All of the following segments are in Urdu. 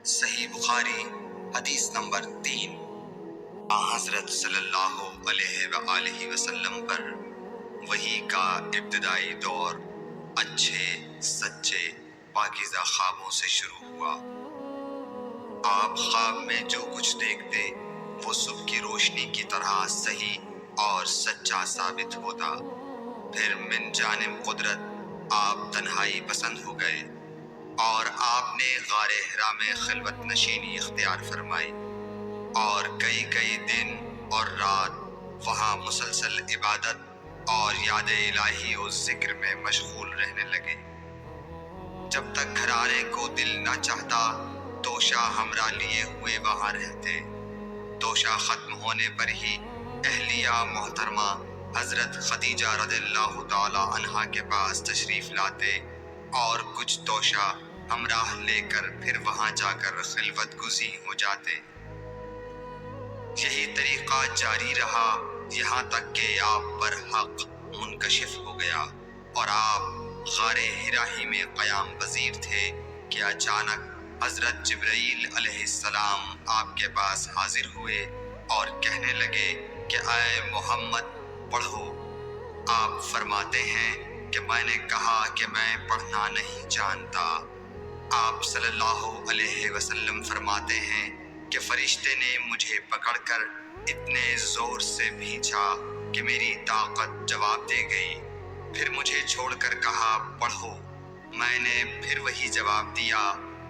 صحیح بخاری حدیث نمبر 3۔ حضرت صلی اللہ علیہ وآلہ وسلم پر وحی کا ابتدائی دور اچھے سچے پاکیزہ خوابوں سے شروع ہوا۔ آپ خواب میں جو کچھ دیکھتے وہ صبح کی روشنی کی طرح صحیح اور سچا ثابت ہوتا۔ پھر من جانب قدرت آپ تنہائی پسند ہو گئے اور آپ نے غار حرا میں خلوت نشینی اختیار فرمائی اور کئی دن اور رات وہاں مسلسل عبادت اور یاد الہی و ذکر میں مشغول رہنے لگے۔ جب تک گھر آنے کو دل نہ چاہتا توشہ ہمراہ لیے ہوئے وہاں رہتے۔ توشہ ختم ہونے پر ہی اہلیہ محترمہ حضرت خدیجہ رضی اللہ تعالی عنہا کے پاس تشریف لاتے اور کچھ توشہ ہمراہ لے کر پھر وہاں جا کر خلوت گزین ہو جاتے۔ یہی طریقہ جاری رہا یہاں تک کہ آپ پر حق منکشف ہو گیا اور آپ غار حرا ہی میں قیام پذیر تھے کہ اچانک حضرت جبرائیل علیہ السلام آپ کے پاس حاضر ہوئے اور کہنے لگے کہ اے محمد پڑھو۔ آپ فرماتے ہیں کہ میں نے کہا کہ میں پڑھنا نہیں جانتا۔ آپ صلی اللہ علیہ وسلم فرماتے ہیں کہ فرشتے نے مجھے پکڑ کر اتنے زور سے بھینچا کہ میری طاقت جواب دے گئی۔ پھر مجھے چھوڑ کر کہا پڑھو۔ میں نے پھر وہی جواب دیا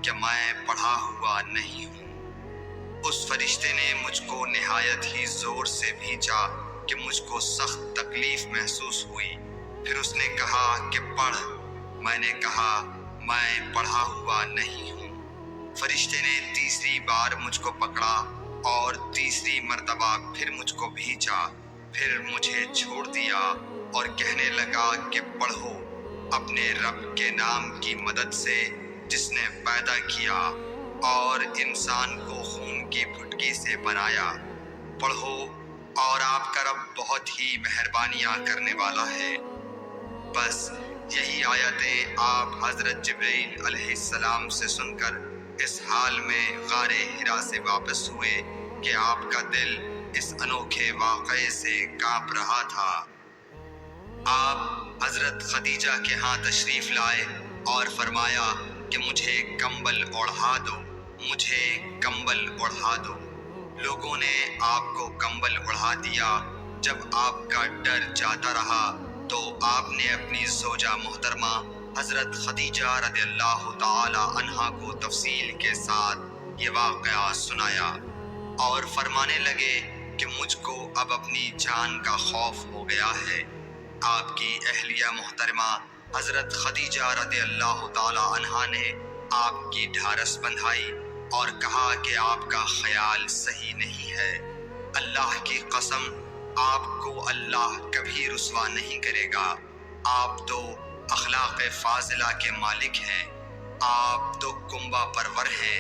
کہ میں پڑھا ہوا نہیں ہوں۔ اس فرشتے نے مجھ کو نہایت ہی زور سے بھینچا کہ مجھ کو سخت تکلیف محسوس ہوئی۔ پھر اس نے کہا کہ پڑھ۔ میں نے کہا میں پڑھا ہوا نہیں ہوں۔ فرشتے نے تیسری بار مجھ کو پکڑا اور تیسری مرتبہ پھر مجھ کو بھینچا۔ پھر مجھے چھوڑ دیا اور کہنے لگا کہ پڑھو اپنے رب کے نام کی مدد سے جس نے پیدا کیا اور انسان کو خون کی پھٹکی سے بنایا۔ پڑھو اور آپ کا رب بہت ہی مہربانیاں کرنے والا ہے۔ بس یہی آیتیں آپ حضرت جبرائیل علیہ السلام سے سن کر اس حال میں غار حرا سے واپس ہوئے کہ آپ کا دل اس انوکھے واقعے سے کانپ رہا تھا۔ آپ حضرت خدیجہ کے ہاں تشریف لائے اور فرمایا کہ مجھے کمبل اوڑھا دو، مجھے کمبل اوڑھا دو۔ لوگوں نے آپ کو کمبل اوڑھا دیا۔ جب آپ کا ڈر جاتا رہا تو آپ نے اپنی زوجہ محترمہ حضرت خدیجہ رضی اللہ تعالی عنہا کو تفصیل کے ساتھ یہ واقعہ سنایا اور فرمانے لگے کہ مجھ کو اب اپنی جان کا خوف ہو گیا ہے۔ آپ کی اہلیہ محترمہ حضرت خدیجہ رضی اللہ تعالی عنہا نے آپ کی ڈھارس بندھائی اور کہا کہ آپ کا خیال صحیح نہیں ہے۔ اللہ کی قسم آپ کو اللہ کبھی رسوا نہیں کرے گا۔ آپ تو اخلاق فاضلہ کے مالک ہیں۔ آپ تو کنبہ پرور ہیں،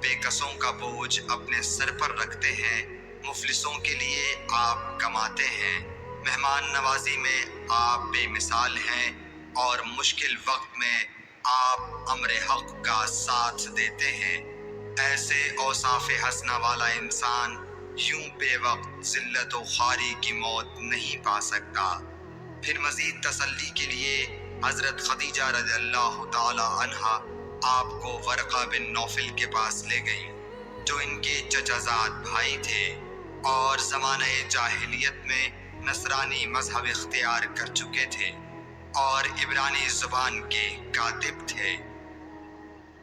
بے کسوں کا بوجھ اپنے سر پر رکھتے ہیں، مفلسوں کے لیے آپ کماتے ہیں، مہمان نوازی میں آپ بے مثال ہیں اور مشکل وقت میں آپ امر حق کا ساتھ دیتے ہیں۔ ایسے اوصاف حسنہ والا انسان یوں بے وقت ذلت و خواری کی موت نہیں پا سکتا۔ پھر مزید تسلی کے لیے حضرت خدیجہ رضی اللہ تعالی عنہا آپ کو ورقہ بن نوفل کے پاس لے گئیں جو ان کے چچا زاد بھائی تھے اور زمانہ جاہلیت میں نصرانی مذہب اختیار کر چکے تھے اور عبرانی زبان کے کاتب تھے۔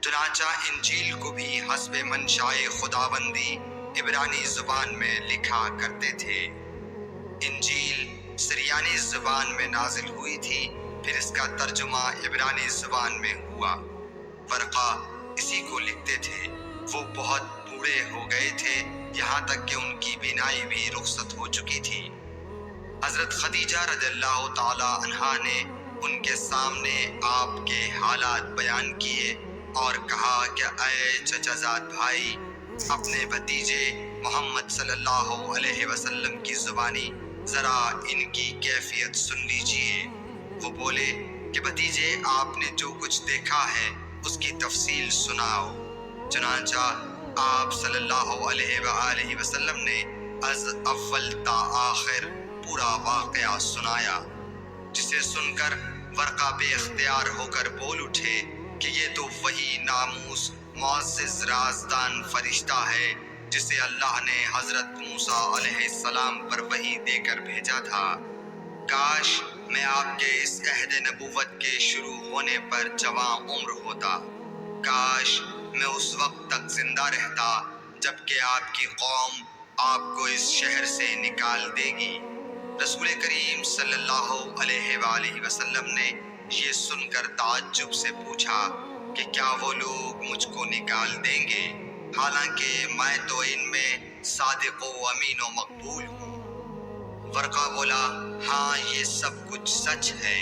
چنانچہ انجیل کو بھی حسب منشائے خداوندی عبرانی زبان میں لکھا کرتے تھے۔ انجیل سریانی زبان میں نازل ہوئی تھی، پھر اس کا ترجمہ عبرانی زبان میں ہوا۔ ورقہ اسی کو لکھتے تھے۔ وہ بہت بوڑھے ہو گئے تھے، یہاں تک کہ ان کی بینائی بھی رخصت ہو چکی تھی۔ حضرت خدیجہ رضی اللہ تعالی عنہا نے ان کے سامنے آپ کے حالات بیان کیے اور کہا کہ اے چچا زاد بھائی، اپنے بھتیجے محمد صلی اللہ علیہ وسلم کی زبانی ذرا ان کی کیفیت سن لیجئے۔ وہ بولے کہ بھتیجے آپ نے جو کچھ دیکھا ہے اس کی تفصیل سناؤ۔ چنانچہ آپ صلی اللہ علیہ وآلہ وسلم نے از اول تا آخر پورا واقعہ سنایا، جسے سن کر ورقہ بے اختیار ہو کر بول اٹھے کہ یہ تو وہی ناموس معزز رازدان فرشتہ ہے جسے اللہ نے حضرت موسیٰ علیہ السلام پر وحی دے کر بھیجا تھا۔ کاش میں آپ کے اس عہد نبوت کے شروع ہونے پر جواں عمر ہوتا، کاش میں اس وقت تک زندہ رہتا جب کہ آپ کی قوم آپ کو اس شہر سے نکال دے گی۔ رسول کریم صلی اللہ علیہ وآلہ وسلم نے یہ سن کر تعجب سے پوچھا کہ کیا وہ لوگ مجھ کو نکال دیں گے، حالانکہ میں تو ان میں صادق و امین و مقبول ہوں۔ ورقہ بولا، ہاں یہ سب کچھ سچ ہے،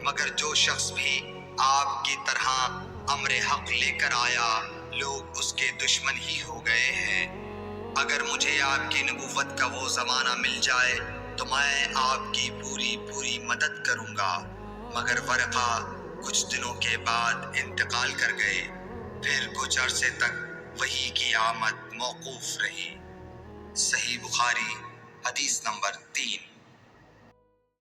مگر جو شخص بھی آپ کی طرح امر حق لے کر آیا لوگ اس کے دشمن ہی ہو گئے ہیں۔ اگر مجھے آپ کی نبوت کا وہ زمانہ مل جائے تو میں آپ کی پوری مدد کروں گا، مگر ورقہ کچھ دنوں کے بعد انتقال کر گئے، پھر کچھ عرصے تک وحی کی آمد موقوف رہی۔ صحیح بخاری حدیث نمبر 3۔